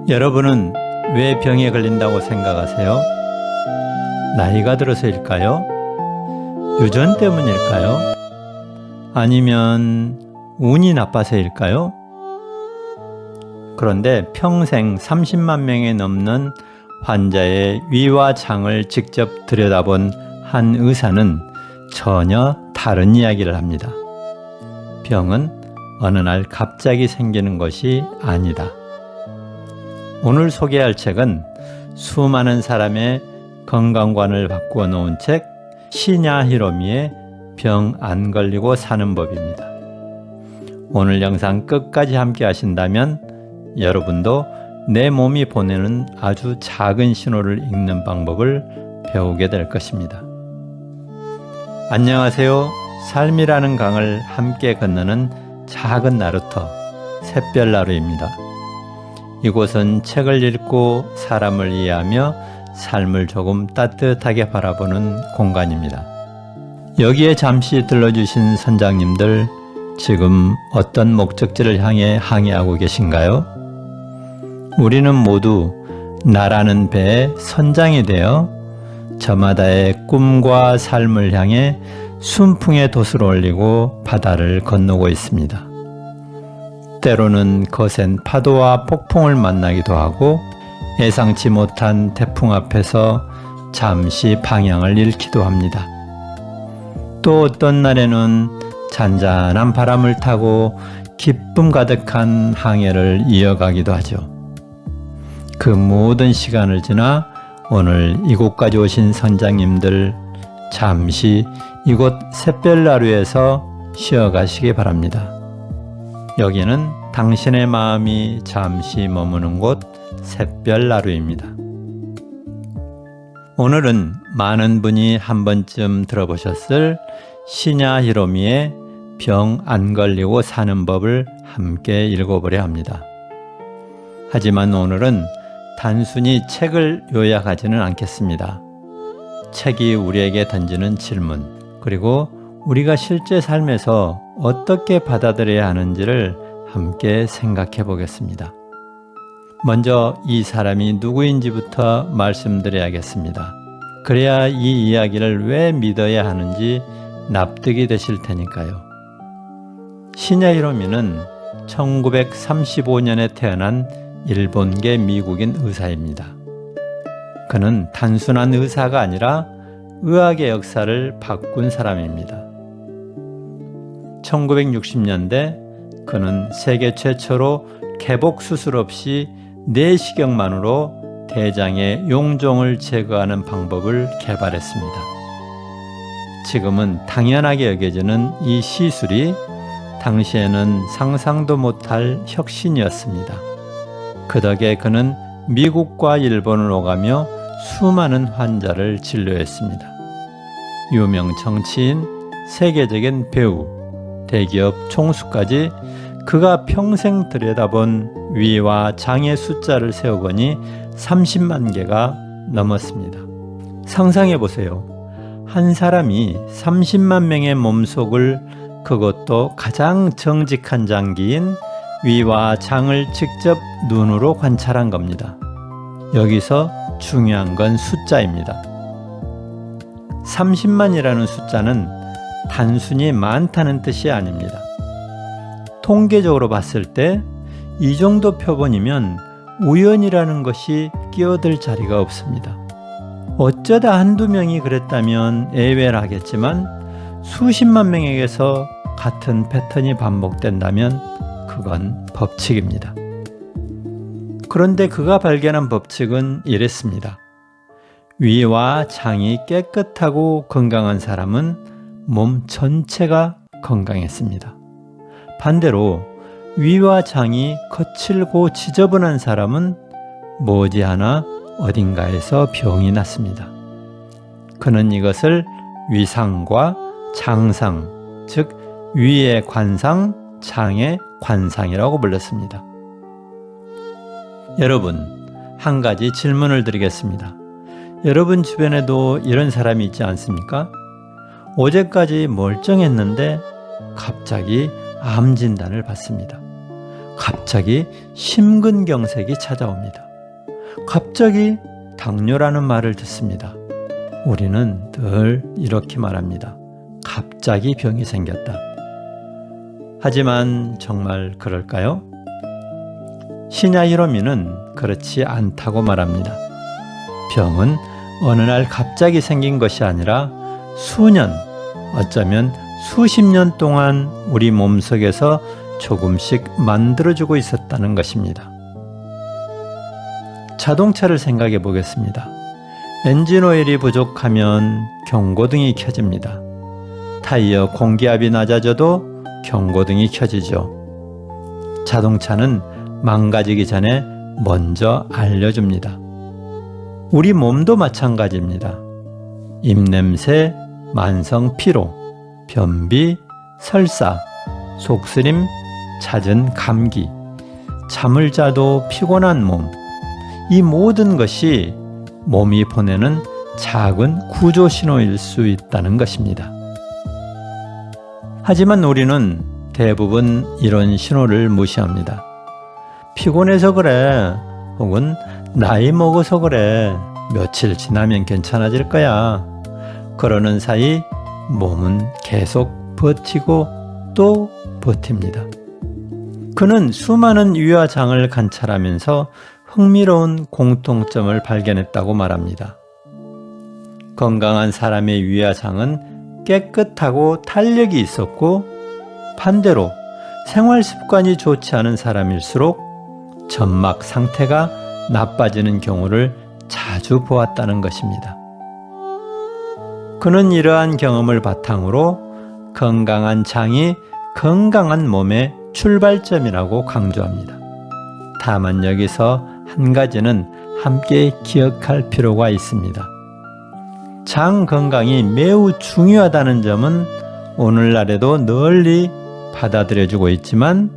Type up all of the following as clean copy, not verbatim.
여러분은 왜 병에 걸린다고 생각하세요? 나이가 들어서일까요? 유전 때문일까요? 아니면 운이 나빠서일까요? 그런데 평생 30만 명에 넘는 환자의 위와 장을 직접 들여다본 한 의사는 전혀 다른 이야기를 합니다. 병은 어느 날 갑자기 생기는 것이 아니다. 오늘 소개할 책은 수많은 사람의 건강관을 바꾸어 놓은 책 시냐 히로미의 병 안 걸리고 사는 법입니다. 오늘 영상 끝까지 함께 하신다면 여러분도 내 몸이 보내는 아주 작은 신호를 읽는 방법을 배우게 될 것입니다. 안녕하세요. 삶이라는 강을 함께 건너는 작은 나루터 샛별나루입니다. 이곳은 책을 읽고 사람을 이해하며 삶을 조금 따뜻하게 바라보는 공간입니다. 여기에 잠시 들러주신 선장님들, 지금 어떤 목적지를 향해 항해하고 계신가요? 우리는 모두 나라는 배의 선장이 되어 저마다의 꿈과 삶을 향해 순풍의 돛을 올리고 바다를 건너고 있습니다. 때로는 거센 파도와 폭풍을 만나기도 하고 예상치 못한 태풍 앞에서 잠시 방향을 잃기도 합니다. 또 어떤 날에는 잔잔한 바람을 타고 기쁨 가득한 항해를 이어가기도 하죠. 그 모든 시간을 지나 오늘 이곳까지 오신 선장님들, 잠시 이곳 샛별나루에서 쉬어가시기 바랍니다. 여기는 당신의 마음이 잠시 머무는 곳 샛별나루입니다. 오늘은 많은 분이 한 번쯤 들어보셨을 시냐 히로미의 병 안 걸리고 사는 법을 함께 읽어보려 합니다. 하지만 오늘은 단순히 책을 요약하지는 않겠습니다. 책이 우리에게 던지는 질문, 그리고 우리가 실제 삶에서 어떻게 받아들여야 하는지를 함께 생각해 보겠습니다. 먼저 이 사람이 누구인지부터 말씀드려야겠습니다. 그래야 이 이야기를 왜 믿어야 하는지 납득이 되실 테니까요. 시냐 히로미는 1935년에 태어난 일본계 미국인 의사입니다. 그는 단순한 의사가 아니라 의학의 역사를 바꾼 사람입니다. 1960년대 그는 세계 최초로 개복 수술 없이 내시경만으로 대장의 용종을 제거하는 방법을 개발했습니다. 지금은 당연하게 여겨지는 이 시술이 당시에는 상상도 못할 혁신이었습니다. 그 덕에 그는 미국과 일본을 오가며 수많은 환자를 진료했습니다. 유명 정치인, 세계적인 배우, 대기업 총수까지 그가 평생 들여다본 위와 장의 숫자를 세어보니 30만 개가 넘었습니다. 상상해 보세요. 한 사람이 30만 명의 몸속을, 그것도 가장 정직한 장기인 위와 장을 직접 눈으로 관찰한 겁니다. 여기서 중요한 건 숫자입니다. 30만이라는 숫자는 단순히 많다는 뜻이 아닙니다. 통계적으로 봤을 때 이 정도 표본이면 우연이라는 것이 끼어들 자리가 없습니다. 어쩌다 한두 명이 그랬다면 예외를 하겠지만 수십만 명에게서 같은 패턴이 반복된다면 그건 법칙입니다. 그런데 그가 발견한 법칙은 이랬습니다. 위와 장이 깨끗하고 건강한 사람은 몸 전체가 건강했습니다. 반대로 위와 장이 거칠고 지저분한 사람은 머지않아 어딘가에서 병이 났습니다. 그는 이것을 위상과 장상, 즉 위의 관상, 장의 관상이라고 불렀습니다. 여러분, 한 가지 질문을 드리겠습니다. 여러분 주변에도 이런 사람이 있지 않습니까? 어제까지 멀쩡했는데 갑자기 암 진단을 받습니다. 갑자기 심근경색이 찾아옵니다. 갑자기 당뇨라는 말을 듣습니다. 우리는 늘 이렇게 말합니다. 갑자기 병이 생겼다. 하지만 정말 그럴까요? 신야 히로미는 그렇지 않다고 말합니다. 병은 어느 날 갑자기 생긴 것이 아니라 수년, 어쩌면 수십 년 동안 우리 몸속에서 조금씩 만들어주고 있었다는 것입니다. 자동차를 생각해 보겠습니다. 엔진 오일이 부족하면 경고등이 켜집니다. 타이어 공기압이 낮아져도 경고등이 켜지죠. 자동차는 망가지기 전에 먼저 알려줍니다. 우리 몸도 마찬가지입니다. 입냄새, 만성 피로, 변비, 설사, 속쓰림, 잦은 감기, 잠을 자도 피곤한 몸, 이 모든 것이 몸이 보내는 작은 구조 신호일 수 있다는 것입니다. 하지만 우리는 대부분 이런 신호를 무시합니다. 피곤해서 그래, 혹은 나이 먹어서 그래, 며칠 지나면 괜찮아질 거야. 그러는 사이 몸은 계속 버티고 또 버팁니다. 그는 수많은 위와장을 관찰하면서 흥미로운 공통점을 발견했다고 말합니다. 건강한 사람의 위와장은 깨끗하고 탄력이 있었고, 반대로 생활 습관이 좋지 않은 사람일수록 점막 상태가 나빠지는 경우를 자주 보았다는 것입니다. 그는 이러한 경험을 바탕으로 건강한 장이 건강한 몸의 출발점이라고 강조합니다. 다만 여기서 한 가지는 함께 기억할 필요가 있습니다. 장 건강이 매우 중요하다는 점은 오늘날에도 널리 받아들여지고 있지만,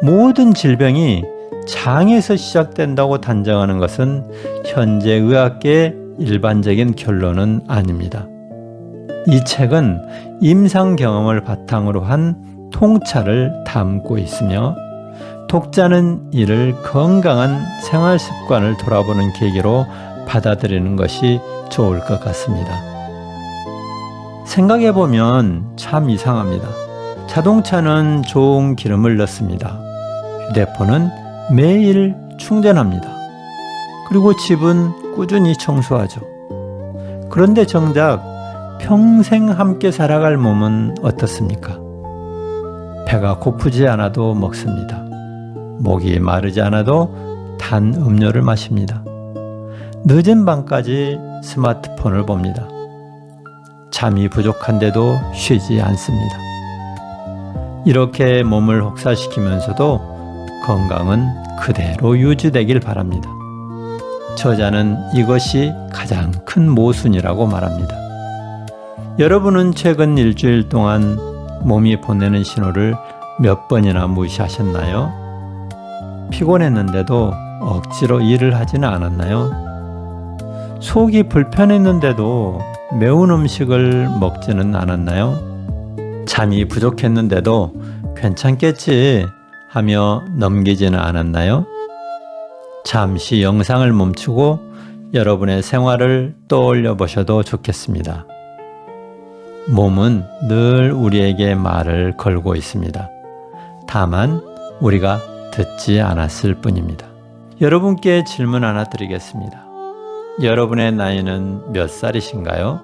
모든 질병이 장에서 시작된다고 단정하는 것은 현재 의학계의 일반적인 결론은 아닙니다. 이 책은 임상 경험을 바탕으로 한 통찰을 담고 있으며, 독자는 이를 건강한 생활 습관을 돌아보는 계기로 받아들이는 것이 좋을 것 같습니다. 생각해보면 참 이상합니다. 자동차는 좋은 기름을 넣습니다. 휴대폰은 매일 충전합니다. 그리고 집은 꾸준히 청소하죠. 그런데 정작 평생 함께 살아갈 몸은 어떻습니까? 배가 고프지 않아도 먹습니다. 목이 마르지 않아도 단 음료를 마십니다. 늦은 밤까지 스마트폰을 봅니다. 잠이 부족한데도 쉬지 않습니다. 이렇게 몸을 혹사시키면서도 건강은 그대로 유지되길 바랍니다. 저자는 이것이 가장 큰 모순이라고 말합니다. 여러분은 최근 일주일 동안 몸이 보내는 신호를 몇 번이나 무시하셨나요? 피곤했는데도 억지로 일을 하지는 않았나요? 속이 불편했는데도 매운 음식을 먹지는 않았나요? 잠이 부족했는데도 괜찮겠지 하며 넘기지는 않았나요? 잠시 영상을 멈추고 여러분의 생활을 떠올려 보셔도 좋겠습니다. 몸은 늘 우리에게 말을 걸고 있습니다. 다만 우리가 듣지 않았을 뿐입니다. 여러분께 질문 하나 드리겠습니다. 여러분의 나이는 몇 살이신가요?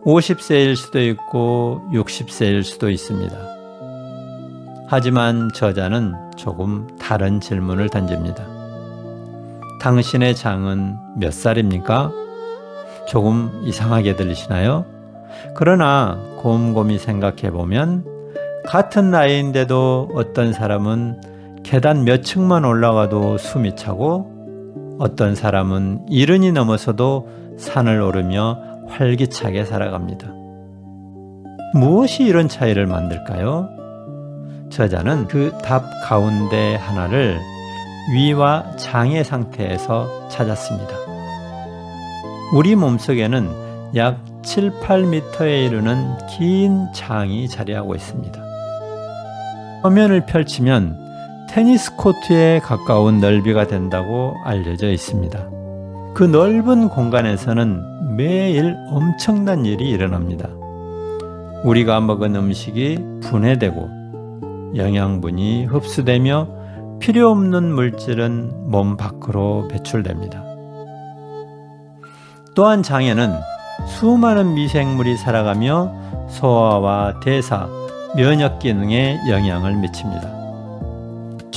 50세일 수도 있고 60세일 수도 있습니다. 하지만 저자는 조금 다른 질문을 던집니다. 당신의 장은 몇 살입니까? 조금 이상하게 들리시나요? 그러나 곰곰이 생각해보면 같은 나이인데도 어떤 사람은 계단 몇 층만 올라가도 숨이 차고, 어떤 사람은 70이 넘어서도 산을 오르며 활기차게 살아갑니다. 무엇이 이런 차이를 만들까요? 저자는 그 답 가운데 하나를 위와 장의 상태에서 찾았습니다. 우리 몸속에는 약 7, 8m에 이르는 긴 장이 자리하고 있습니다. 화면을 펼치면 테니스 코트에 가까운 넓이가 된다고 알려져 있습니다. 그 넓은 공간에서는 매일 엄청난 일이 일어납니다. 우리가 먹은 음식이 분해되고 영양분이 흡수되며 필요 없는 물질은 몸 밖으로 배출됩니다. 또한 장에는 수많은 미생물이 살아가며 소화와 대사, 면역 기능에 영향을 미칩니다.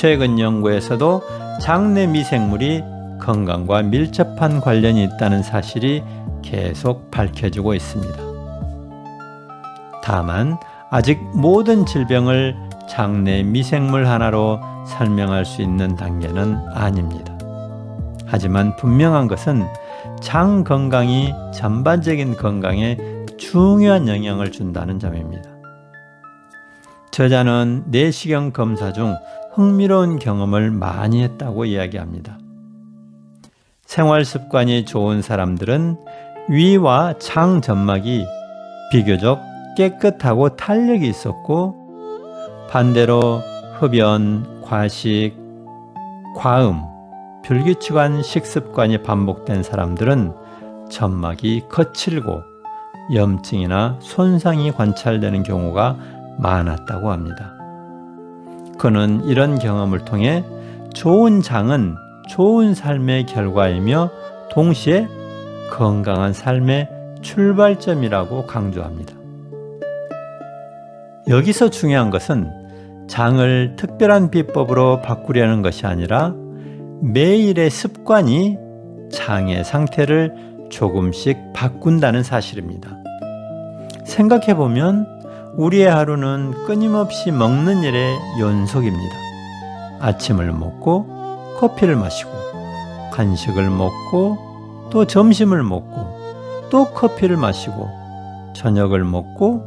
최근 연구에서도 장내 미생물이 건강과 밀접한 관련이 있다는 사실이 계속 밝혀지고 있습니다. 다만 아직 모든 질병을 장내 미생물 하나로 설명할 수 있는 단계는 아닙니다. 하지만 분명한 것은 장 건강이 전반적인 건강에 중요한 영향을 준다는 점입니다. 저자는 내시경 검사 중 흥미로운 경험을 많이 했다고 이야기합니다. 생활 습관이 좋은 사람들은 위와 장 점막이 비교적 깨끗하고 탄력이 있었고, 반대로 흡연, 과식, 과음, 불규칙한 식습관이 반복된 사람들은 점막이 거칠고 염증이나 손상이 관찰되는 경우가 많았다고 합니다. 그는 이런 경험을 통해 좋은 장은 좋은 삶의 결과이며 동시에 건강한 삶의 출발점이라고 강조합니다. 여기서 중요한 것은 장을 특별한 비법으로 바꾸려는 것이 아니라 매일의 습관이 장의 상태를 조금씩 바꾼다는 사실입니다. 생각해보면 우리의 하루는 끊임없이 먹는 일의 연속입니다. 아침을 먹고 커피를 마시고 간식을 먹고 또 점심을 먹고 또 커피를 마시고 저녁을 먹고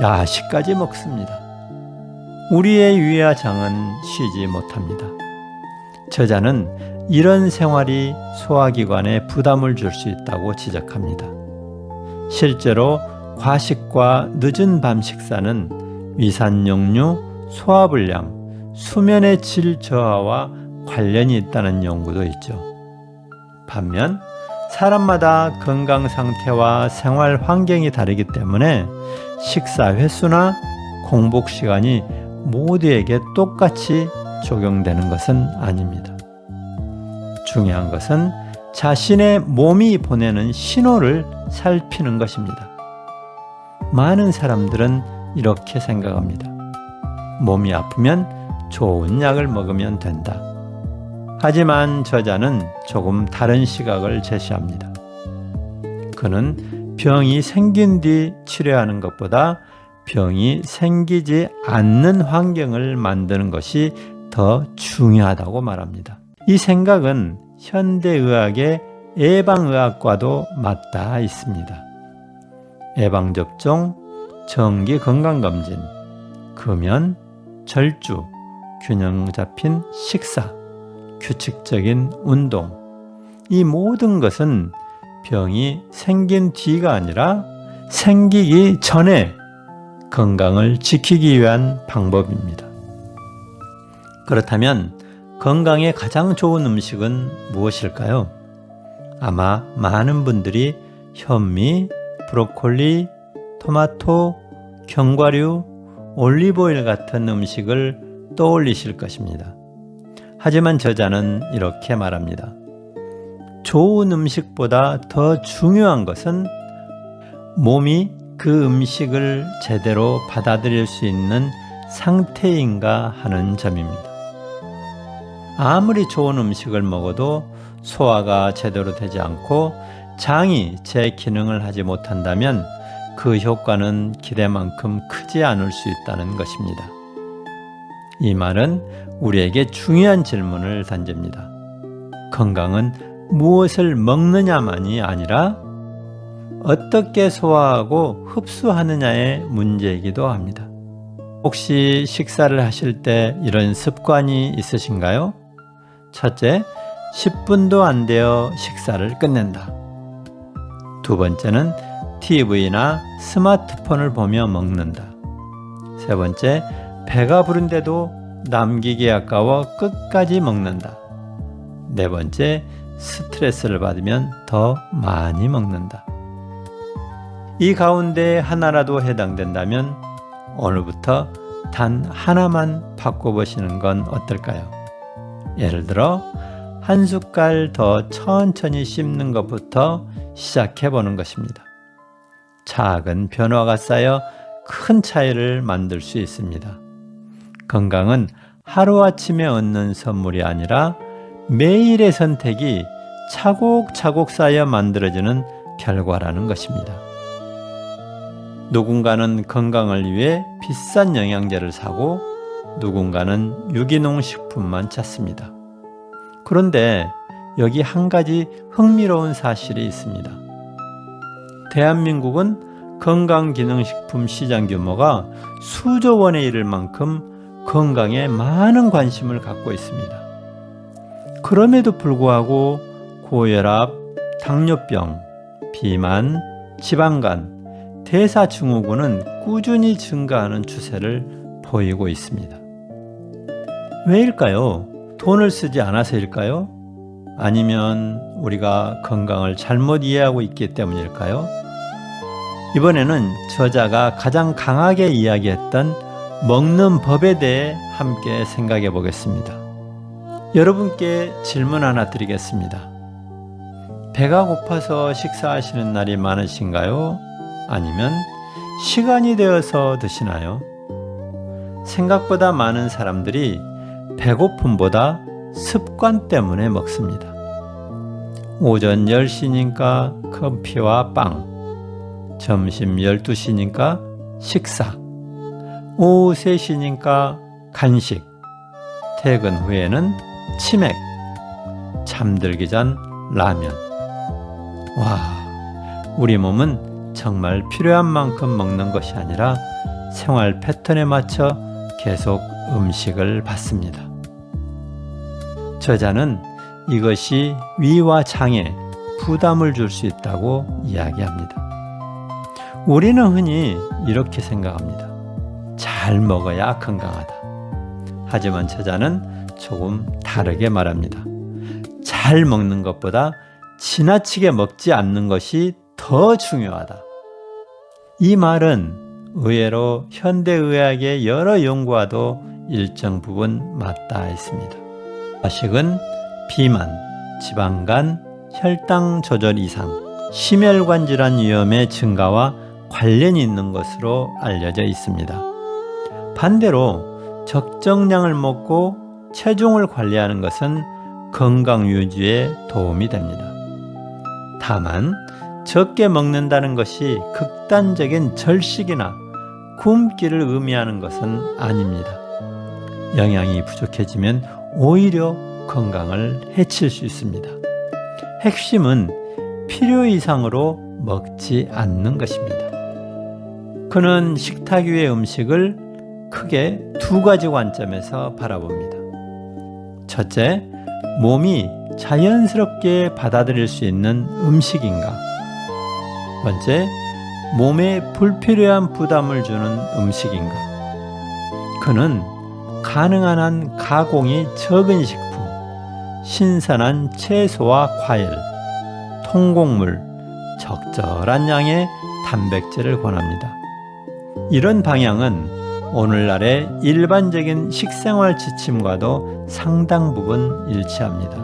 야식까지 먹습니다. 우리의 위와 장은 쉬지 못합니다. 저자는 이런 생활이 소화기관에 부담을 줄 수 있다고 지적합니다. 실제로 과식과 늦은 밤 식사는 위산역류, 소화불량, 수면의 질 저하와 관련이 있다는 연구도 있죠. 반면 사람마다 건강 상태와 생활 환경이 다르기 때문에 식사 횟수나 공복 시간이 모두에게 똑같이 적용되는 것은 아닙니다. 중요한 것은 자신의 몸이 보내는 신호를 살피는 것입니다. 많은 사람들은 이렇게 생각합니다. 몸이 아프면 좋은 약을 먹으면 된다. 하지만 저자는 조금 다른 시각을 제시합니다. 그는 병이 생긴 뒤 치료하는 것보다 병이 생기지 않는 환경을 만드는 것이 더 중요하다고 말합니다. 이 생각은 현대의학의 예방의학과도 맞닿아 있습니다. 예방접종, 정기건강검진, 금연, 절주, 균형 잡힌 식사, 규칙적인 운동, 이 모든 것은 병이 생긴 뒤가 아니라 생기기 전에 건강을 지키기 위한 방법입니다. 그렇다면 건강에 가장 좋은 음식은 무엇일까요? 아마 많은 분들이 현미, 브로콜리, 토마토, 견과류, 올리브오일 같은 음식을 떠올리실 것입니다. 하지만 저자는 이렇게 말합니다. 좋은 음식보다 더 중요한 것은 몸이 그 음식을 제대로 받아들일 수 있는 상태인가 하는 점입니다. 아무리 좋은 음식을 먹어도 소화가 제대로 되지 않고 장이 제 기능을 하지 못한다면 그 효과는 기대만큼 크지 않을 수 있다는 것입니다. 이 말은 우리에게 중요한 질문을 던집니다. 건강은 무엇을 먹느냐만이 아니라 어떻게 소화하고 흡수하느냐의 문제이기도 합니다. 혹시 식사를 하실 때 이런 습관이 있으신가요? 첫째, 10분도 안 되어 식사를 끝낸다. 두 번째는 TV나 스마트폰을 보며 먹는다. 세 번째, 배가 부른데도 남기기 아까워 끝까지 먹는다. 네 번째, 스트레스를 받으면 더 많이 먹는다. 이 가운데 하나라도 해당된다면 오늘부터 단 하나만 바꿔보시는 건 어떨까요? 예를 들어 한 숟갈 더 천천히 씹는 것부터 시작해보는 것입니다. 작은 변화가 쌓여 큰 차이를 만들 수 있습니다. 건강은 하루아침에 얻는 선물이 아니라 매일의 선택이 차곡차곡 쌓여 만들어지는 결과라는 것입니다. 누군가는 건강을 위해 비싼 영양제를 사고 누군가는 유기농 식품만 찾습니다. 그런데 여기 한 가지 흥미로운 사실이 있습니다. 대한민국은 건강기능식품 시장 규모가 수조 원에 이를 만큼 건강에 많은 관심을 갖고 있습니다. 그럼에도 불구하고 고혈압, 당뇨병, 비만, 지방간, 대사증후군은 꾸준히 증가하는 추세를 보이고 있습니다. 왜일까요? 돈을 쓰지 않아서일까요? 아니면 우리가 건강을 잘못 이해하고 있기 때문일까요? 이번에는 저자가 가장 강하게 이야기했던 먹는 법에 대해 함께 생각해 보겠습니다. 여러분께 질문 하나 드리겠습니다. 배가 고파서 식사하시는 날이 많으신가요? 아니면 시간이 되어서 드시나요? 생각보다 많은 사람들이 배고픔보다 습관 때문에 먹습니다. 오전 10시니까 커피와 빵, 점심 12시니까 식사, 오후 3시니까 간식, 퇴근 후에는 치맥, 잠들기 전 라면. 와, 우리 몸은 정말 필요한 만큼 먹는 것이 아니라 생활 패턴에 맞춰 계속 음식을 받습니다. 저자는 이것이 위와 장에 부담을 줄 수 있다고 이야기합니다. 우리는 흔히 이렇게 생각합니다. 잘 먹어야 건강하다. 하지만 저자는 조금 다르게 말합니다. 잘 먹는 것보다 지나치게 먹지 않는 것이 더 중요하다. 이 말은 의외로 현대의학의 여러 연구와도 일정 부분 맞닿아 있습니다. 과식은 비만, 지방간, 혈당 조절 이상, 심혈관 질환 위험의 증가와 관련이 있는 것으로 알려져 있습니다. 반대로 적정량을 먹고 체중을 관리하는 것은 건강 유지에 도움이 됩니다. 다만 적게 먹는다는 것이 극단적인 절식이나 굶기를 의미하는 것은 아닙니다. 영양이 부족해지면 오히려 건강을 해칠 수 있습니다. 핵심은 필요 이상으로 먹지 않는 것입니다. 그는 식탁 위의 음식을 크게 두 가지 관점에서 바라봅니다. 첫째, 몸이 자연스럽게 받아들일 수 있는 음식인가? 번째, 몸에 불필요한 부담을 주는 음식인가? 그는 가능한 한 가공이 적은 식품, 신선한 채소와 과일, 통곡물, 적절한 양의 단백질을 권합니다. 이런 방향은 오늘날의 일반적인 식생활 지침과도 상당 부분 일치합니다.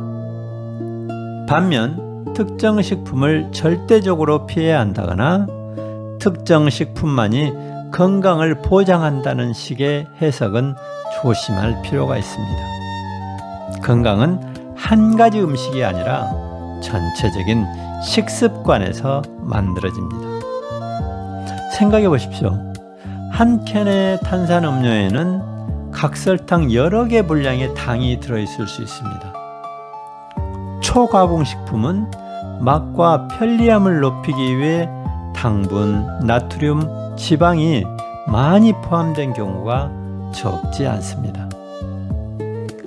반면 특정 식품을 절대적으로 피해야 한다거나 특정 식품만이 건강을 보장한다는 식의 해석은 조심할 필요가 있습니다. 건강은 한 가지 음식이 아니라 전체적인 식습관에서 만들어집니다. 생각해 보십시오. 한 캔의 탄산음료에는 각설탕 여러 개 분량의 당이 들어있을 수 있습니다. 초가공식품은 맛과 편리함을 높이기 위해 당분, 나트륨, 지방이 많이 포함된 경우가 적지 않습니다.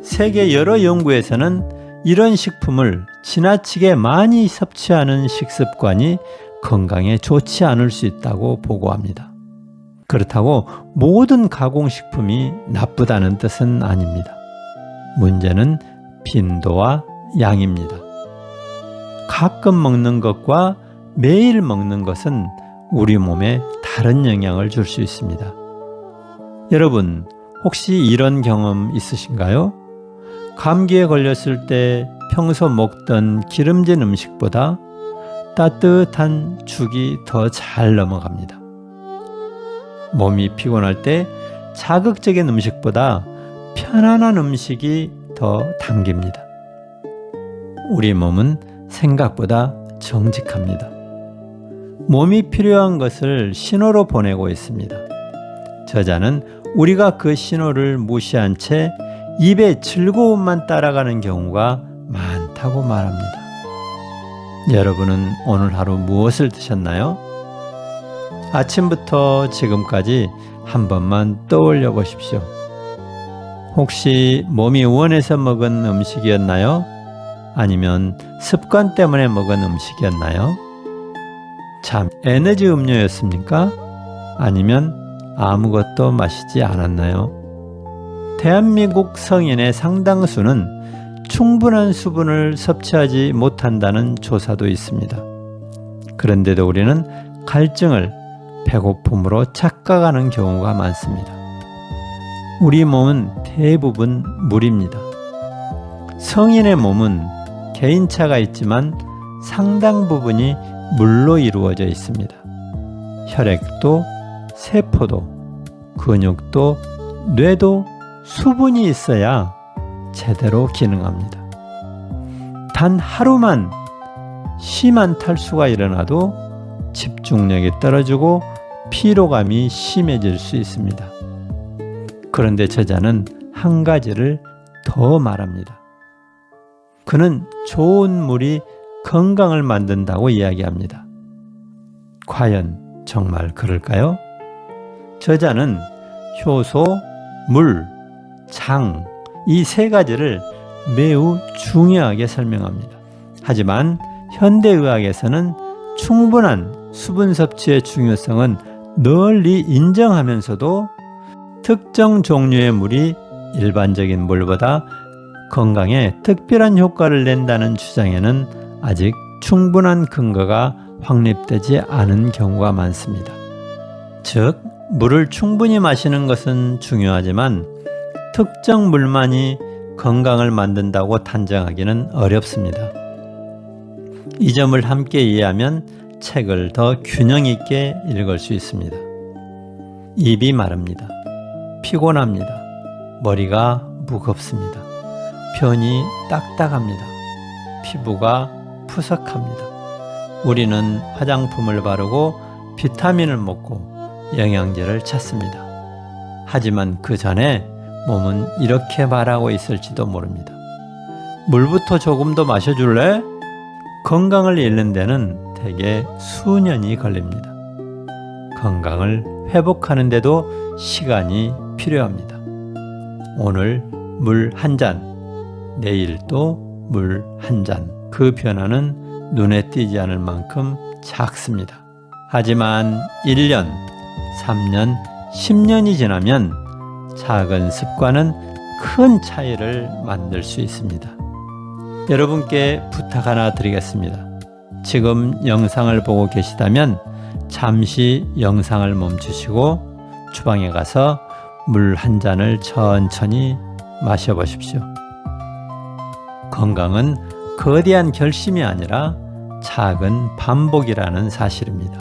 세계 여러 연구에서는 이런 식품을 지나치게 많이 섭취하는 식습관이 건강에 좋지 않을 수 있다고 보고합니다. 그렇다고 모든 가공식품이 나쁘다는 뜻은 아닙니다. 문제는 빈도와 양입니다. 가끔 먹는 것과 매일 먹는 것은 우리 몸에 다른 영향을 줄 수 있습니다. 여러분, 혹시 이런 경험 있으신가요? 감기에 걸렸을 때 평소 먹던 기름진 음식보다 따뜻한 죽이 더 잘 넘어갑니다. 몸이 피곤할 때 자극적인 음식보다 편안한 음식이 더 당깁니다. 우리 몸은 생각보다 정직합니다. 몸이 필요한 것을 신호로 보내고 있습니다. 저자는 우리가 그 신호를 무시한 채 입의 즐거움만 따라가는 경우가 많다고 말합니다. 여러분은 오늘 하루 무엇을 드셨나요? 아침부터 지금까지 한 번만 떠올려 보십시오. 혹시 몸이 원해서 먹은 음식이었나요? 아니면 습관 때문에 먹은 음식이었나요? 참, 에너지 음료였습니까? 아니면 아무것도 마시지 않았나요? 대한민국 성인의 상당수는 충분한 수분을 섭취하지 못한다는 조사도 있습니다. 그런데도 우리는 갈증을 배고픔으로 착각하는 경우가 많습니다. 우리 몸은 대부분 물입니다. 성인의 몸은 개인차가 있지만 상당 부분이 물로 이루어져 있습니다. 혈액도, 세포도, 근육도, 뇌도 수분이 있어야 제대로 기능합니다. 단 하루만 심한 탈수가 일어나도 집중력이 떨어지고 피로감이 심해질 수 있습니다. 그런데 저자는 한 가지를 더 말합니다. 그는 좋은 물이 건강을 만든다고 이야기합니다. 과연 정말 그럴까요? 저자는 효소, 물, 장, 이 세 가지를 매우 중요하게 설명합니다. 하지만 현대의학에서는 충분한 수분 섭취의 중요성은 널리 인정하면서도 특정 종류의 물이 일반적인 물보다 건강에 특별한 효과를 낸다는 주장에는 아직 충분한 근거가 확립되지 않은 경우가 많습니다. 즉, 물을 충분히 마시는 것은 중요하지만 특정 물만이 건강을 만든다고 단정하기는 어렵습니다. 이 점을 함께 이해하면 책을 더 균형 있게 읽을 수 있습니다. 입이 마릅니다. 피곤합니다. 머리가 무겁습니다. 편이 딱딱합니다. 피부가 푸석합니다. 우리는 화장품을 바르고 비타민을 먹고 영양제를 찾습니다. 하지만 그 전에 몸은 이렇게 말하고 있을지도 모릅니다. 물부터 조금 더 마셔줄래? 건강을 잃는 데는 대개 수년이 걸립니다. 건강을 회복하는데도 시간이 필요합니다. 오늘 물 한 잔, 내일 또 물 한 잔. 그 변화는 눈에 띄지 않을 만큼 작습니다. 하지만 1년, 3년, 10년이 지나면 작은 습관은 큰 차이를 만들 수 있습니다. 여러분께 부탁 하나 드리겠습니다. 지금 영상을 보고 계시다면 잠시 영상을 멈추시고 주방에 가서 물 한 잔을 천천히 마셔보십시오. 건강은 거대한 결심이 아니라 작은 반복이라는 사실입니다.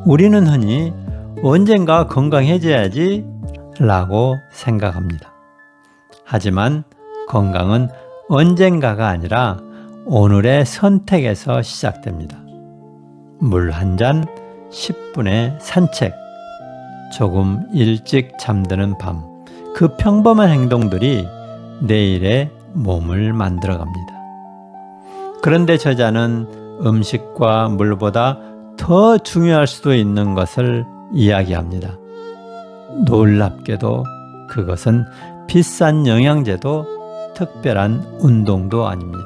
우리는 흔히 언젠가 건강해져야지 라고 생각합니다. 하지만 건강은 언젠가가 아니라 오늘의 선택에서 시작됩니다. 물 한 잔, 10분의 산책, 조금 일찍 잠드는 밤, 그 평범한 행동들이 내일의 몸을 만들어갑니다. 그런데 저자는 음식과 물보다 더 중요할 수도 있는 것을 이야기합니다. 놀랍게도 그것은 비싼 영양제도 특별한 운동도 아닙니다.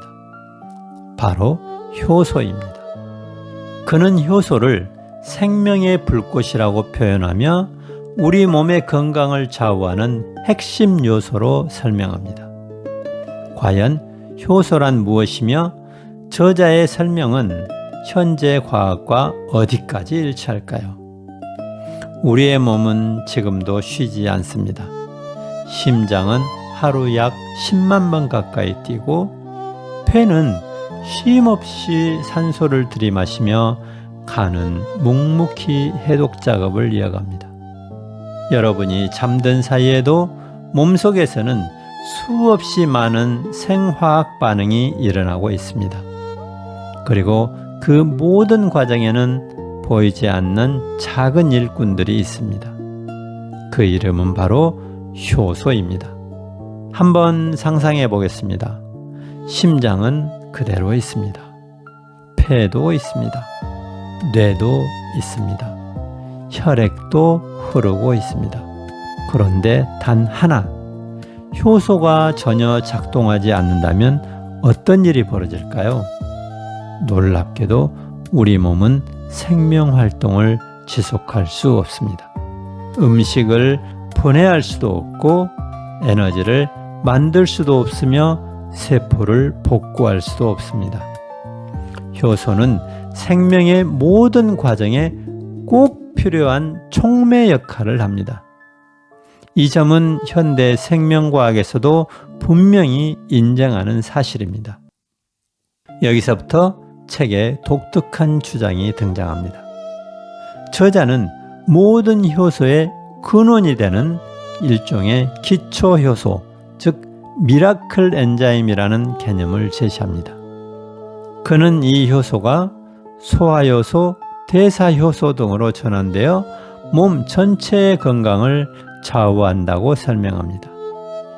바로 효소입니다. 그는 효소를 생명의 불꽃이라고 표현하며 우리 몸의 건강을 좌우하는 핵심 요소로 설명합니다. 과연 효소란 무엇이며 저자의 설명은 현재 과학과 어디까지 일치할까요? 우리의 몸은 지금도 쉬지 않습니다. 심장은 하루 약 10만 번 가까이 뛰고 폐는 쉼없이 산소를 들이마시며 간은 묵묵히 해독 작업을 이어갑니다. 여러분이 잠든 사이에도 몸속에서는 수없이 많은 생화학 반응이 일어나고 있습니다. 그리고 그 모든 과정에는 보이지 않는 작은 일꾼들이 있습니다. 그 이름은 바로 효소입니다. 한번 상상해 보겠습니다. 심장은 그대로 있습니다. 폐도 있습니다. 뇌도 있습니다. 혈액도 흐르고 있습니다. 그런데 단 하나, 효소가 전혀 작동하지 않는다면 어떤 일이 벌어질까요? 놀랍게도 우리 몸은 생명 활동을 지속할 수 없습니다. 음식을 분해할 수도 없고 에너지를 만들 수도 없으며 세포를 복구할 수도 없습니다. 효소는 생명의 모든 과정에 꼭 필요한 촉매 역할을 합니다. 이 점은 현대 생명과학에서도 분명히 인정하는 사실입니다. 여기서부터 책에 독특한 주장이 등장합니다. 저자는 모든 효소의 근원이 되는 일종의 기초 효소, 즉 미라클 엔자임이라는 개념을 제시합니다. 그는 이 효소가 소화효소, 대사효소 등으로 전환되어 몸 전체의 건강을 좌우한다고 설명합니다.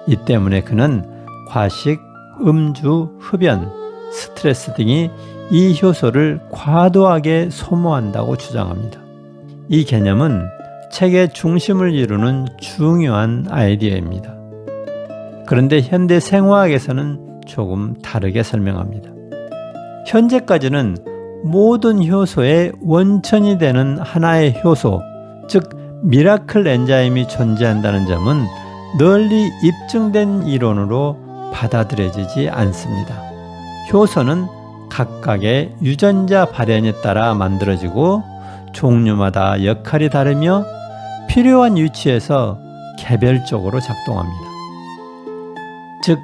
이 때문에 그는 과식, 음주, 흡연, 스트레스 등이 이 효소를 과도하게 소모한다고 주장합니다. 이 개념은 책의 중심을 이루는 중요한 아이디어입니다. 그런데 현대 생화학에서는 조금 다르게 설명합니다. 현재까지는 모든 효소의 원천이 되는 하나의 효소, 즉 미라클 엔자임이 존재한다는 점은 널리 입증된 이론으로 받아들여지지 않습니다. 효소는 각각의 유전자 발현에 따라 만들어지고 종류마다 역할이 다르며 필요한 위치에서 개별적으로 작동합니다. 즉,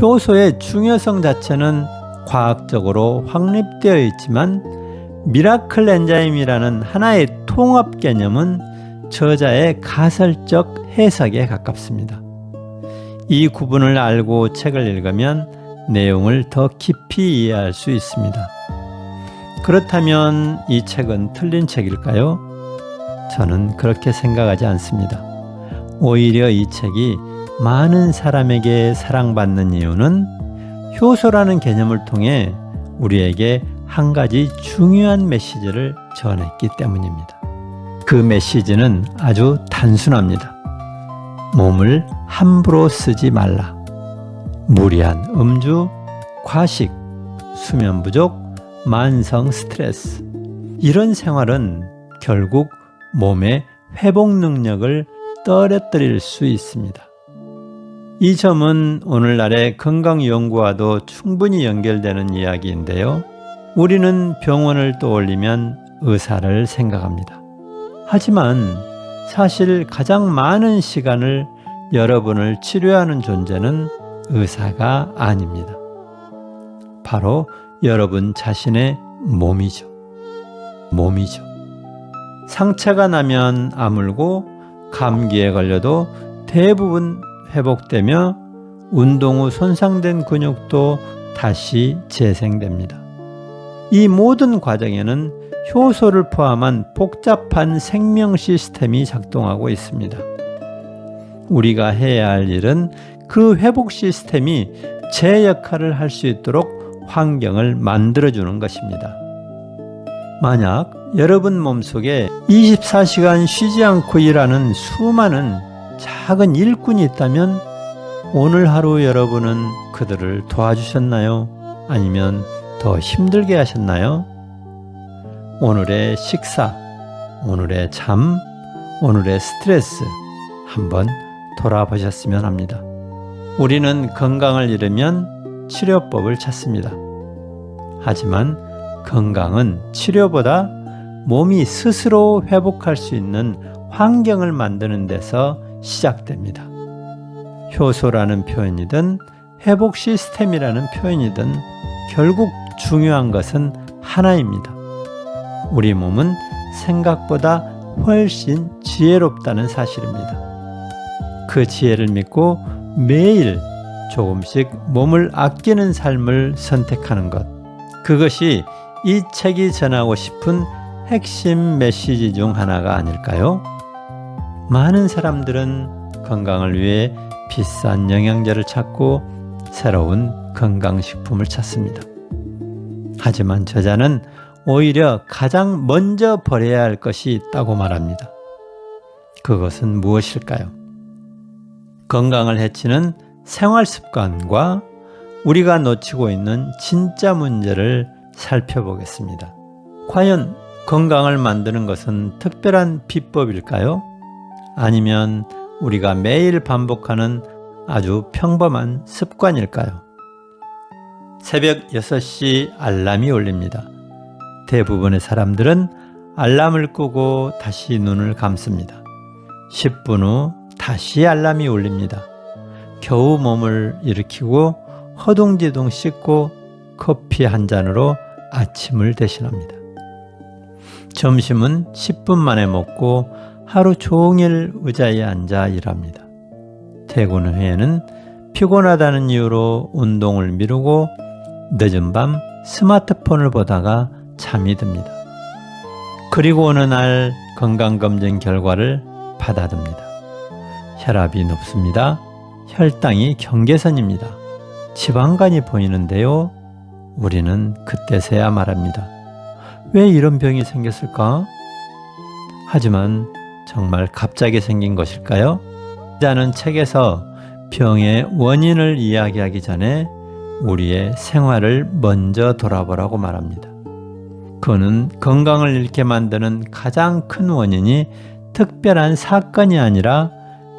효소의 중요성 자체는 과학적으로 확립되어 있지만 미라클 엔자임이라는 하나의 통합 개념은 저자의 가설적 해석에 가깝습니다. 이 구분을 알고 책을 읽으면 내용을 더 깊이 이해할 수 있습니다. 그렇다면 이 책은 틀린 책일까요? 저는 그렇게 생각하지 않습니다. 오히려 이 책이 많은 사람에게 사랑받는 이유는 효소라는 개념을 통해 우리에게 한 가지 중요한 메시지를 전했기 때문입니다. 그 메시지는 아주 단순합니다. 몸을 함부로 쓰지 말라. 무리한 음주, 과식, 수면 부족, 만성 스트레스. 이런 생활은 결국 몸의 회복 능력을 떨어뜨릴 수 있습니다. 이 점은 오늘날의 건강 연구와도 충분히 연결되는 이야기인데요. 우리는 병원을 떠올리면 의사를 생각합니다. 하지만 사실 가장 많은 시간을 여러분을 치료하는 존재는 의사가 아닙니다. 바로 여러분 자신의 몸이죠. 상처가 나면 아물고 감기에 걸려도 대부분 회복되며 운동 후 손상된 근육도 다시 재생됩니다. 이 모든 과정에는 효소를 포함한 복잡한 생명 시스템이 작동하고 있습니다. 우리가 해야 할 일은 그 회복 시스템이 제 역할을 할 수 있도록 환경을 만들어주는 것입니다. 만약 여러분 몸속에 24시간 쉬지 않고 일하는 수많은 작은 일꾼이 있다면 오늘 하루 여러분은 그들을 도와주셨나요? 아니면 더 힘들게 하셨나요? 오늘의 식사, 오늘의 잠, 오늘의 스트레스 한번 돌아보셨으면 합니다. 우리는 건강을 잃으면 치료법을 찾습니다. 하지만 건강은 치료보다 몸이 스스로 회복할 수 있는 환경을 만드는 데서 시작됩니다. 효소라는 표현이든 회복 시스템이라는 표현이든 결국 중요한 것은 하나입니다. 우리 몸은 생각보다 훨씬 지혜롭다는 사실입니다. 그 지혜를 믿고 매일 조금씩 몸을 아끼는 삶을 선택하는 것, 그것이 이 책이 전하고 싶은 핵심 메시지 중 하나가 아닐까요? 많은 사람들은 건강을 위해 비싼 영양제를 찾고 새로운 건강식품을 찾습니다. 하지만 저자는 오히려 가장 먼저 버려야 할 것이 있다고 말합니다. 그것은 무엇일까요? 건강을 해치는 생활 습관과 우리가 놓치고 있는 진짜 문제를 살펴보겠습니다. 과연 건강을 만드는 것은 특별한 비법일까요? 아니면 우리가 매일 반복하는 아주 평범한 습관일까요? 새벽 6시 알람이 울립니다. 대부분의 사람들은 알람을 끄고 다시 눈을 감습니다. 10분 후 다시 알람이 울립니다. 겨우 몸을 일으키고 허둥지둥 씻고 커피 한 잔으로 아침을 대신합니다. 점심은 10분 만에 먹고 하루 종일 의자에 앉아 일합니다. 퇴근 후에는 피곤하다는 이유로 운동을 미루고 늦은 밤 스마트폰을 보다가 잠이 듭니다. 그리고 어느 날 건강검진 결과를 받아듭니다. 혈압이 높습니다. 혈당이 경계선입니다. 지방간이 보이는데요. 우리는 그때서야 말합니다. 왜 이런 병이 생겼을까? 하지만 정말 갑자기 생긴 것일까요? 자는 책에서 병의 원인을 이야기하기 전에 우리의 생활을 먼저 돌아보라고 말합니다. 그는 건강을 잃게 만드는 가장 큰 원인이 특별한 사건이 아니라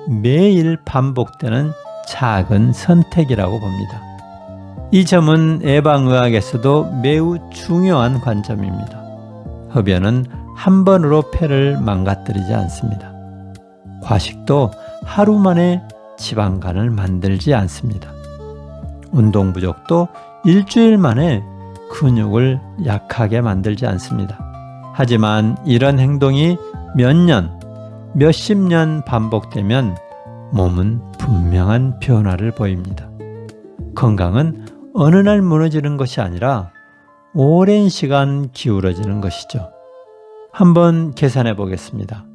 매일 반복되는 작은 선택이라고 봅니다. 이 점은 예방의학에서도 매우 중요한 관점입니다. 흡연은 한 번으로 폐를 망가뜨리지 않습니다. 과식도 하루 만에 지방간을 만들지 않습니다. 운동 부족도 일주일 만에 근육을 약하게 만들지 않습니다. 하지만 이런 행동이 몇 년, 몇십 년 반복되면 몸은 분명한 변화를 보입니다. 건강은 어느 날 무너지는 것이 아니라 오랜 시간 기울어지는 것이죠. 한번 계산해 보겠습니다.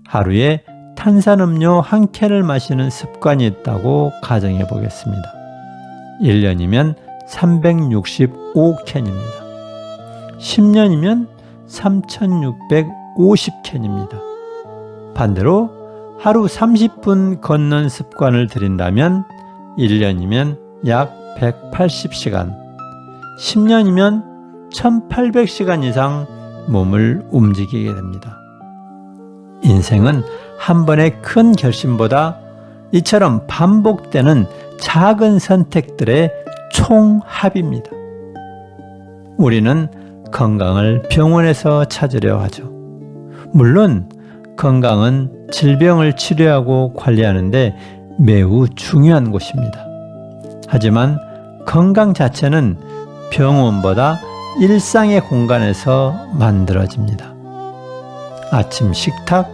하루에 탄산음료 한 캔을 마시는 습관이 있다고 가정해 보겠습니다. 1년이면 365캔입니다. 10년이면 3650캔입니다. 반대로 하루 30분 걷는 습관을 들인다면 1년이면 약 180시간, 10년이면 1800시간 이상 몸을 움직이게 됩니다. 인생은 한 번의 큰 결심보다 이처럼 반복되는 작은 선택들의 총합입니다. 우리는 건강을 병원에서 찾으려 하죠. 물론 건강은 질병을 치료하고 관리하는데 매우 중요한 곳입니다. 하지만 건강 자체는 병원보다 일상의 공간에서 만들어집니다. 아침 식탁,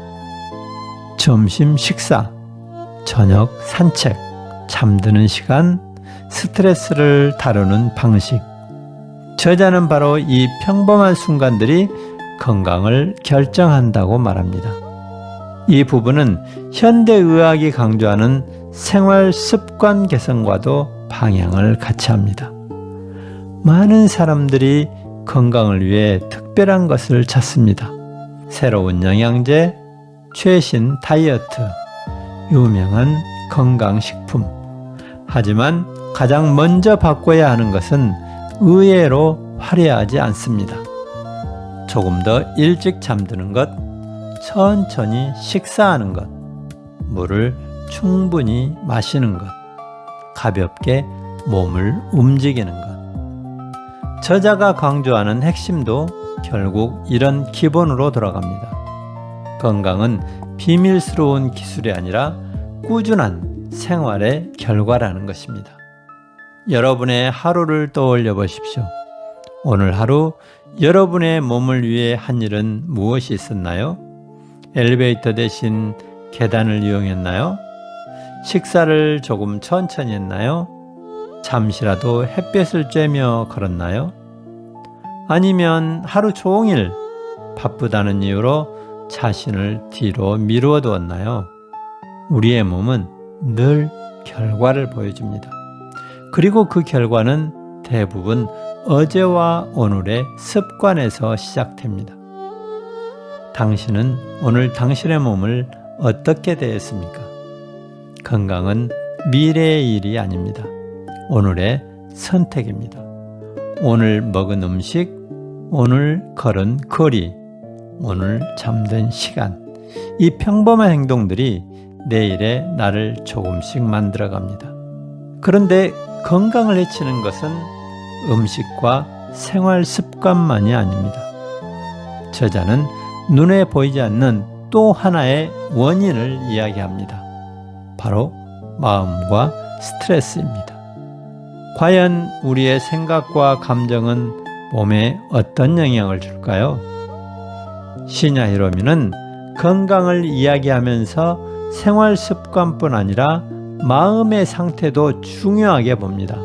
점심 식사, 저녁 산책, 잠드는 시간, 스트레스를 다루는 방식. 저자는 바로 이 평범한 순간들이 건강을 결정한다고 말합니다. 이 부분은 현대의학이 강조하는 생활 습관 개선과도 방향을 같이 합니다. 많은 사람들이 건강을 위해 특별한 것을 찾습니다. 새로운 영양제, 최신 다이어트, 유명한 건강식품. 하지만 가장 먼저 바꿔야 하는 것은 의외로 화려하지 않습니다. 조금 더 일찍 잠드는 것, 천천히 식사하는 것, 물을 충분히 마시는 것, 가볍게 몸을 움직이는 것. 저자가 강조하는 핵심도 결국 이런 기본으로 돌아갑니다. 건강은 비밀스러운 기술이 아니라 꾸준한 생활의 결과라는 것입니다. 여러분의 하루를 떠올려 보십시오. 오늘 하루 여러분의 몸을 위해 한 일은 무엇이 있었나요? 엘리베이터 대신 계단을 이용했나요? 식사를 조금 천천히 했나요? 잠시라도 햇볕을 쬐며 걸었나요? 아니면 하루 종일 바쁘다는 이유로 자신을 뒤로 미루어 두었나요? 우리의 몸은 늘 결과를 보여줍니다. 그리고 그 결과는 대부분 어제와 오늘의 습관에서 시작됩니다. 당신은 오늘 당신의 몸을 어떻게 대했습니까? 건강은 미래의 일이 아닙니다. 오늘의 선택입니다. 오늘 먹은 음식, 오늘 걸은 거리, 오늘 잠든 시간, 이 평범한 행동들이 내일의 나를 조금씩 만들어갑니다. 그런데 건강을 해치는 것은 음식과 생활 습관만이 아닙니다. 저자는 눈에 보이지 않는 또 하나의 원인을 이야기합니다. 바로 마음과 스트레스입니다. 과연 우리의 생각과 감정은 몸에 어떤 영향을 줄까요? 시냐 히로미는 건강을 이야기하면서 생활 습관뿐 아니라 마음의 상태도 중요하게 봅니다.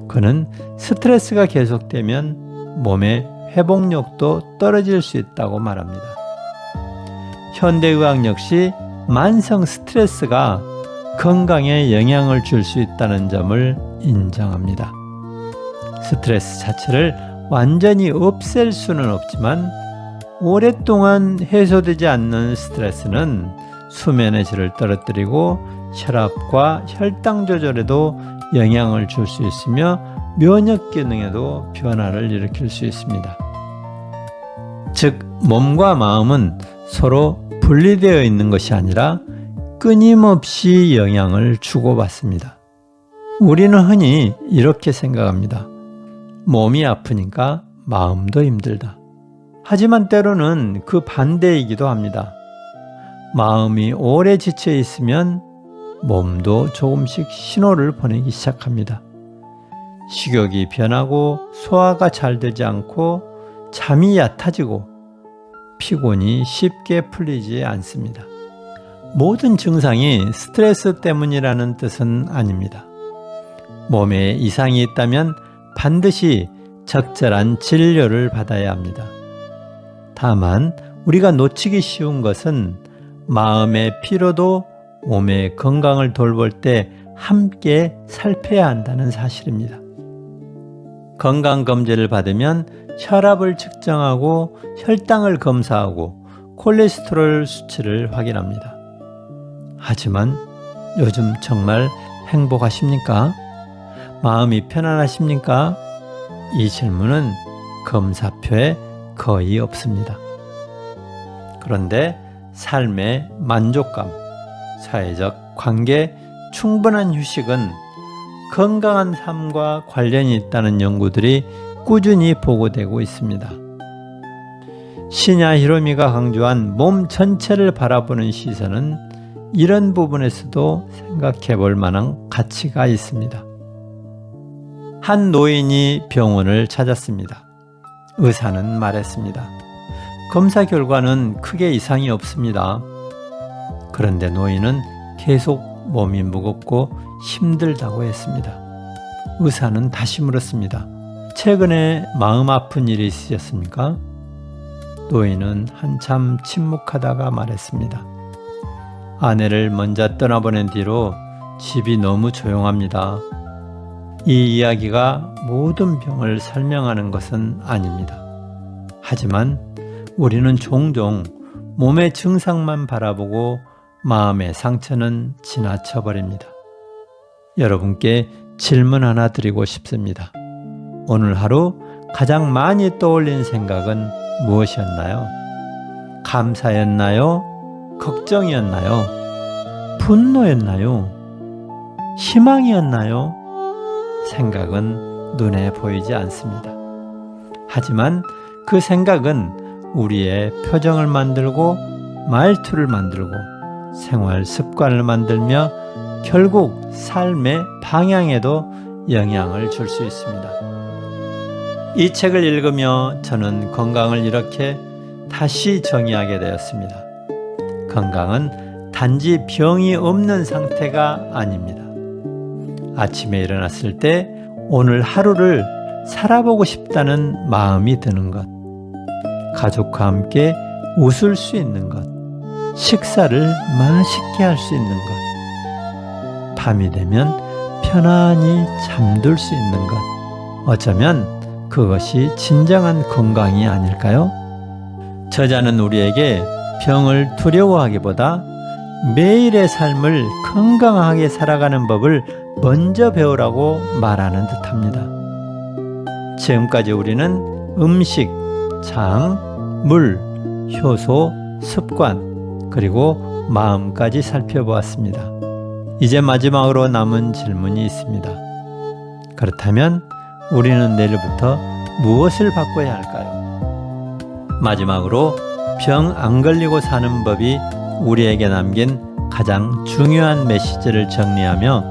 그는 스트레스가 계속되면 몸의 회복력도 떨어질 수 있다고 말합니다. 현대의학 역시 만성 스트레스가 건강에 영향을 줄 수 있다는 점을 인정합니다. 스트레스 자체를 완전히 없앨 수는 없지만 오랫동안 해소되지 않는 스트레스는 수면의 질을 떨어뜨리고 혈압과 혈당 조절에도 영향을 줄 수 있으며 면역 기능에도 변화를 일으킬 수 있습니다. 즉, 몸과 마음은 서로 분리되어 있는 것이 아니라 끊임없이 영향을 주고받습니다. 우리는 흔히 이렇게 생각합니다. 몸이 아프니까 마음도 힘들다. 하지만 때로는 그 반대이기도 합니다. 마음이 오래 지쳐 있으면 몸도 조금씩 신호를 보내기 시작합니다. 식욕이 변하고 소화가 잘 되지 않고 잠이 얕아지고 피곤이 쉽게 풀리지 않습니다. 모든 증상이 스트레스 때문이라는 뜻은 아닙니다. 몸에 이상이 있다면 반드시 적절한 진료를 받아야 합니다. 다만 우리가 놓치기 쉬운 것은 마음의 피로도 몸의 건강을 돌볼 때 함께 살펴야 한다는 사실입니다. 건강검진을 받으면 혈압을 측정하고 혈당을 검사하고 콜레스테롤 수치를 확인합니다. 하지만 요즘 정말 행복하십니까? 마음이 편안하십니까? 이 질문은 검사표에 거의 없습니다. 그런데 삶의 만족감, 사회적 관계, 충분한 휴식은 건강한 삶과 관련이 있다는 연구들이 꾸준히 보고되고 있습니다. 시냐 히로미가 강조한 몸 전체를 바라보는 시선은 이런 부분에서도 생각해 볼 만한 가치가 있습니다. 한 노인이 병원을 찾았습니다. 의사는 말했습니다. 검사 결과는 크게 이상이 없습니다. 그런데 노인은 계속 몸이 무겁고 힘들다고 했습니다. 의사는 다시 물었습니다. 최근에 마음 아픈 일이 있으셨습니까? 노인은 한참 침묵하다가 말했습니다. 아내를 먼저 떠나보낸 뒤로 집이 너무 조용합니다. 이 이야기가 모든 병을 설명하는 것은 아닙니다. 하지만 우리는 종종 몸의 증상만 바라보고 마음의 상처는 지나쳐버립니다. 여러분께 질문 하나 드리고 싶습니다. 오늘 하루 가장 많이 떠올린 생각은 무엇이었나요? 감사였나요? 걱정이었나요? 분노였나요? 희망이었나요? 생각은 눈에 보이지 않습니다. 하지만 그 생각은 우리의 표정을 만들고 말투를 만들고 생활 습관을 만들며 결국 삶의 방향에도 영향을 줄 수 있습니다. 이 책을 읽으며 저는 건강을 이렇게 다시 정의하게 되었습니다. 건강은 단지 병이 없는 상태가 아닙니다. 아침에 일어났을 때 오늘 하루를 살아보고 싶다는 마음이 드는 것, 가족과 함께 웃을 수 있는 것, 식사를 맛있게 할 수 있는 것, 밤이 되면 편안히 잠들 수 있는 것, 어쩌면 그것이 진정한 건강이 아닐까요? 저자는 우리에게 병을 두려워하기보다 매일의 삶을 건강하게 살아가는 법을 먼저 배우라고 말하는 듯합니다. 지금까지 우리는 음식, 장, 물, 효소, 습관, 그리고 마음까지 살펴보았습니다. 이제 마지막으로 남은 질문이 있습니다. 그렇다면 우리는 내일부터 무엇을 바꿔야 할까요? 마지막으로 병 안 걸리고 사는 법이 우리에게 남긴 가장 중요한 메시지를 정리하며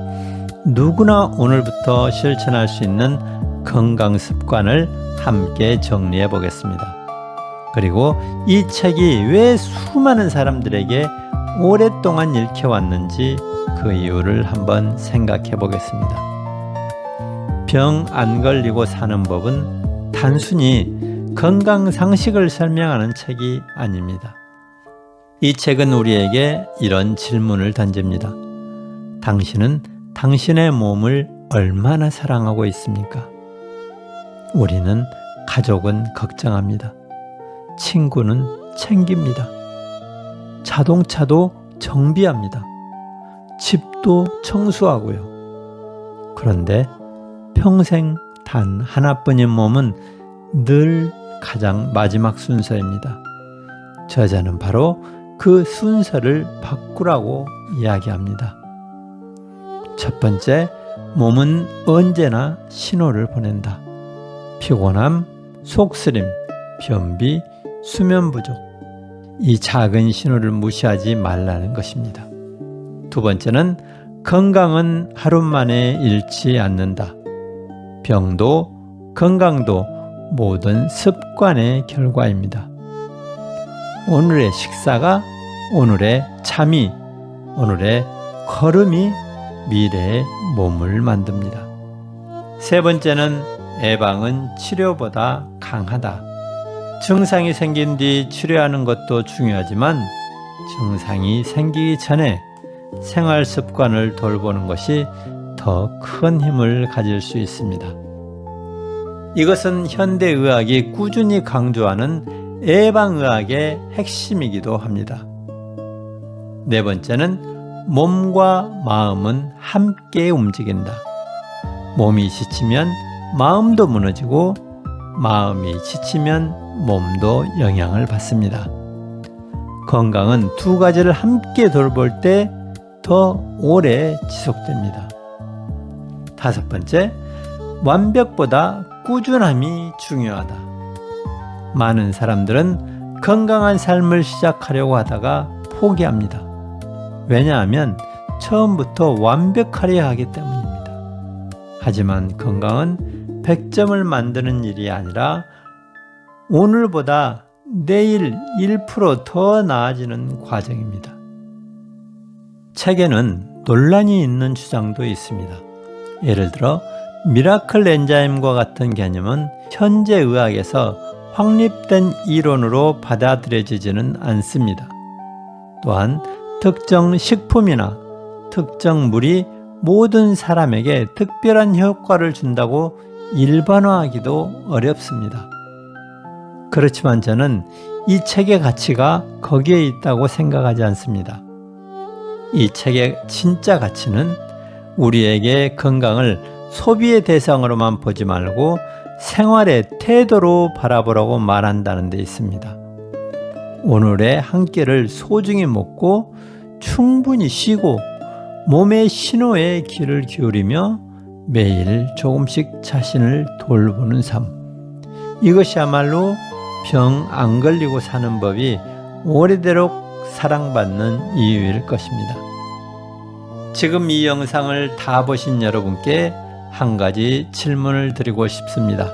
누구나 오늘부터 실천할 수 있는 건강 습관을 함께 정리해 보겠습니다. 그리고 이 책이 왜 수많은 사람들에게 오랫동안 읽혀왔는지 그 이유를 한번 생각해 보겠습니다. 병 안 걸리고 사는 법은 단순히 건강 상식을 설명하는 책이 아닙니다. 이 책은 우리에게 이런 질문을 던집니다. 당신은 당신의 몸을 얼마나 사랑하고 있습니까? 우리는 가족은 걱정합니다. 친구는 챙깁니다. 자동차도 정비합니다. 집도 청소하고요. 그런데 평생 단 하나뿐인 몸은 늘 가장 마지막 순서입니다. 저자는 바로 그 순서를 바꾸라고 이야기합니다. 첫 번째, 몸은 언제나 신호를 보낸다. 피곤함, 속쓰림, 변비, 수면 부족. 이 작은 신호를 무시하지 말라는 것입니다. 두 번째는 건강은 하루 만에 잃지 않는다. 병도 건강도 모든 습관의 결과입니다. 오늘의 식사가, 오늘의 잠이, 오늘의 걸음이 미래의 몸을 만듭니다. 세 번째는 예방은 치료보다 강하다. 증상이 생긴 뒤 치료하는 것도 중요하지만 증상이 생기기 전에 생활 습관을 돌보는 것이 더 큰 힘을 가질 수 있습니다. 이것은 현대의학이 꾸준히 강조하는 예방의학의 핵심이기도 합니다. 네 번째는 몸과 마음은 함께 움직인다. 몸이 지치면 마음도 무너지고 마음이 지치면 몸도 영향을 받습니다. 건강은 두 가지를 함께 돌볼 때 더 오래 지속됩니다. 다섯 번째, 완벽보다 꾸준함이 중요하다. 많은 사람들은 건강한 삶을 시작하려고 하다가 포기합니다. 왜냐하면 처음부터 완벽하려 하기 때문입니다. 하지만 건강은 100점을 만드는 일이 아니라 오늘보다 내일 1% 더 나아지는 과정입니다. 책에는 논란이 있는 주장도 있습니다. 예를 들어 미라클 엔자임과 같은 개념은 현재 의학에서 확립된 이론으로 받아들여지지는 않습니다. 또한 특정 식품이나 특정 물이 모든 사람에게 특별한 효과를 준다고 일반화하기도 어렵습니다. 그렇지만 저는 이 책의 가치가 거기에 있다고 생각하지 않습니다. 이 책의 진짜 가치는 우리에게 건강을 소비의 대상으로만 보지 말고 생활의 태도로 바라보라고 말한다는 데 있습니다. 오늘의 한 끼를 소중히 먹고 충분히 쉬고 몸의 신호에 귀를 기울이며 매일 조금씩 자신을 돌보는 삶. 이것이야말로 병 안 걸리고 사는 법이 오래도록 사랑받는 이유일 것입니다. 지금 이 영상을 다 보신 여러분께 한 가지 질문을 드리고 싶습니다.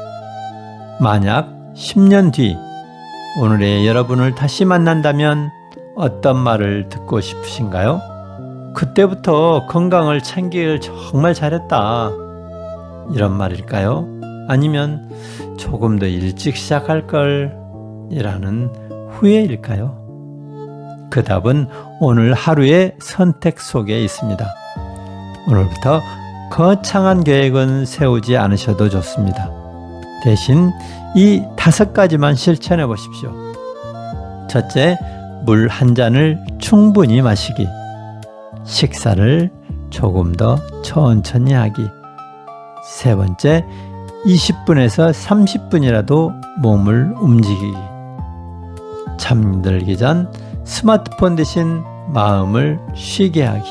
만약 10년 뒤 오늘의 여러분을 다시 만난다면 어떤 말을 듣고 싶으신가요? 그때부터 건강을 챙기길 정말 잘했다, 이런 말일까요? 아니면 조금 더 일찍 시작할 걸 이라는 후회일까요? 그 답은 오늘 하루의 선택 속에 있습니다. 오늘부터 거창한 계획은 세우지 않으셔도 좋습니다. 대신 이 5가지만 실천해 보십시오. 첫째, 물 한 잔을 충분히 마시기. 식사를 조금 더 천천히 하기. 세 번째, 20분에서 30분이라도 몸을 움직이기. 잠들기 전 스마트폰 대신 마음을 쉬게 하기.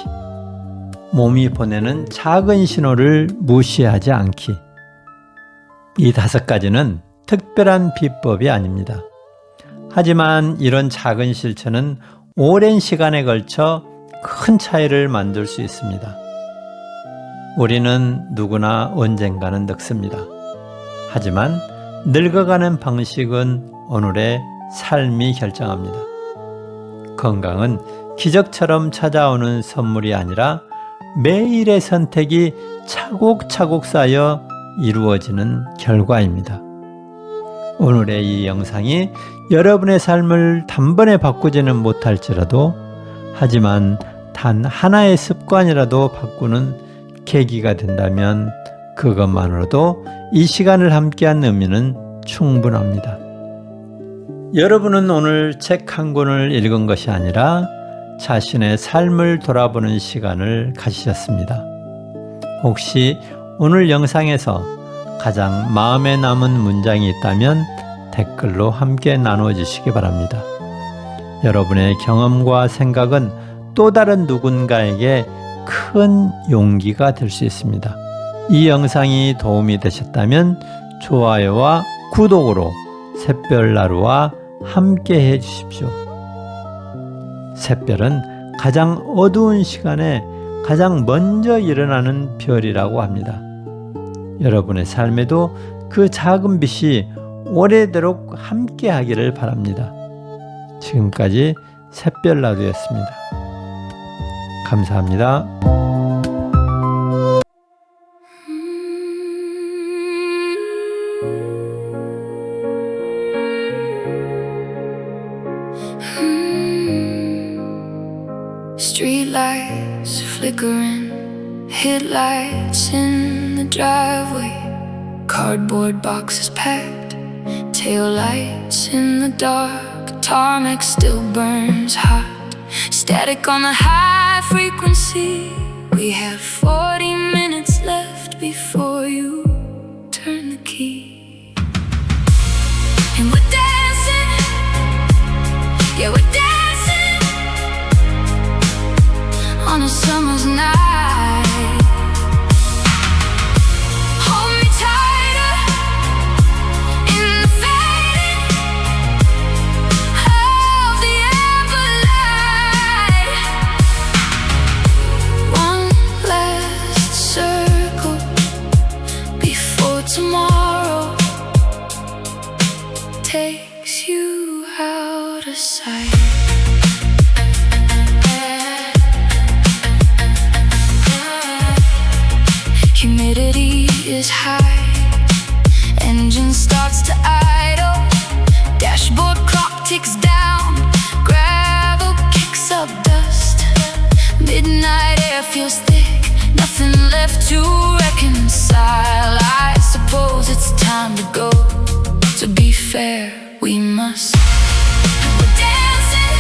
몸이 보내는 작은 신호를 무시하지 않기. 이 5가지는 특별한 비법이 아닙니다. 하지만 이런 작은 실천은 오랜 시간에 걸쳐 큰 차이를 만들 수 있습니다. 우리는 누구나 언젠가는 늙습니다. 하지만 늙어가는 방식은 오늘의 삶이 결정합니다. 건강은 기적처럼 찾아오는 선물이 아니라 매일의 선택이 차곡차곡 쌓여 이루어지는 결과입니다. 오늘의 이 영상이 여러분의 삶을 단번에 바꾸지는 못할지라도, 하지만 단 하나의 습관이라도 바꾸는 계기가 된다면 그것만으로도 이 시간을 함께한 의미는 충분합니다. 여러분은 오늘 책 한 권을 읽은 것이 아니라 자신의 삶을 돌아보는 시간을 가지셨습니다. 혹시 오늘 영상에서 가장 마음에 남은 문장이 있다면 댓글로 함께 나눠주시기 바랍니다. 여러분의 경험과 생각은 또 다른 누군가에게 큰 용기가 될 수 있습니다. 이 영상이 도움이 되셨다면 좋아요와 구독으로 샛별나루와 함께 해주십시오. 샛별은 가장 어두운 시간에 가장 먼저 일어나는 별이라고 합니다. 여러분의 삶에도 그 작은 빛이 오래도록 함께 하기를 바랍니다. 지금까지 샛별나루였습니다. 감사합니다. Streetlights flickering, headlights in the driveway, cardboard boxes packed, taillights in the dark, tarmac still burns hot, static on the high frequency. We have 40 minutes left before you turn the key. And we're dancing, yeah, we're dancing on a summer's night. Hold me tighter in the fading of the amber light. One last circle before tomorrow takes you out of sight. Humidity is high, engine starts to idle, dashboard clock ticks down, gravel kicks up dust, midnight air feels thick, nothing left to reconcile. I suppose it's time to go. To be fair, we must. We're dancing,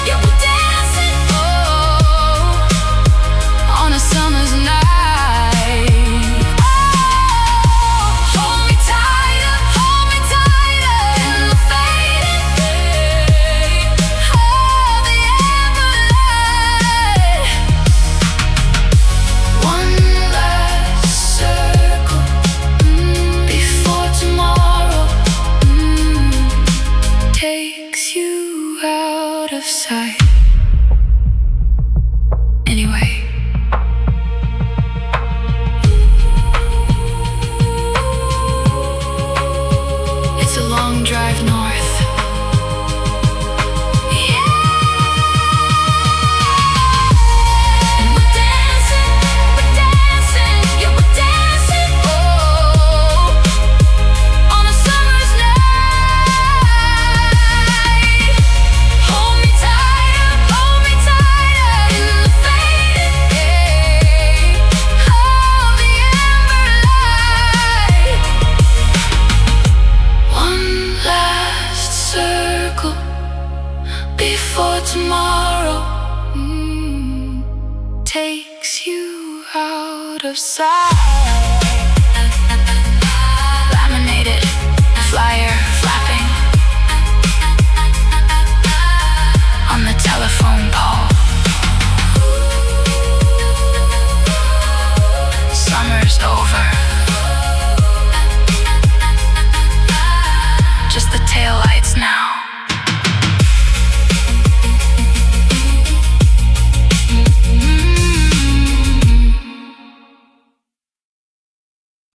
yeah, we're dancing, oh, on a summer's night. Hold me tighter in the fading tomorrow takes you out of sight.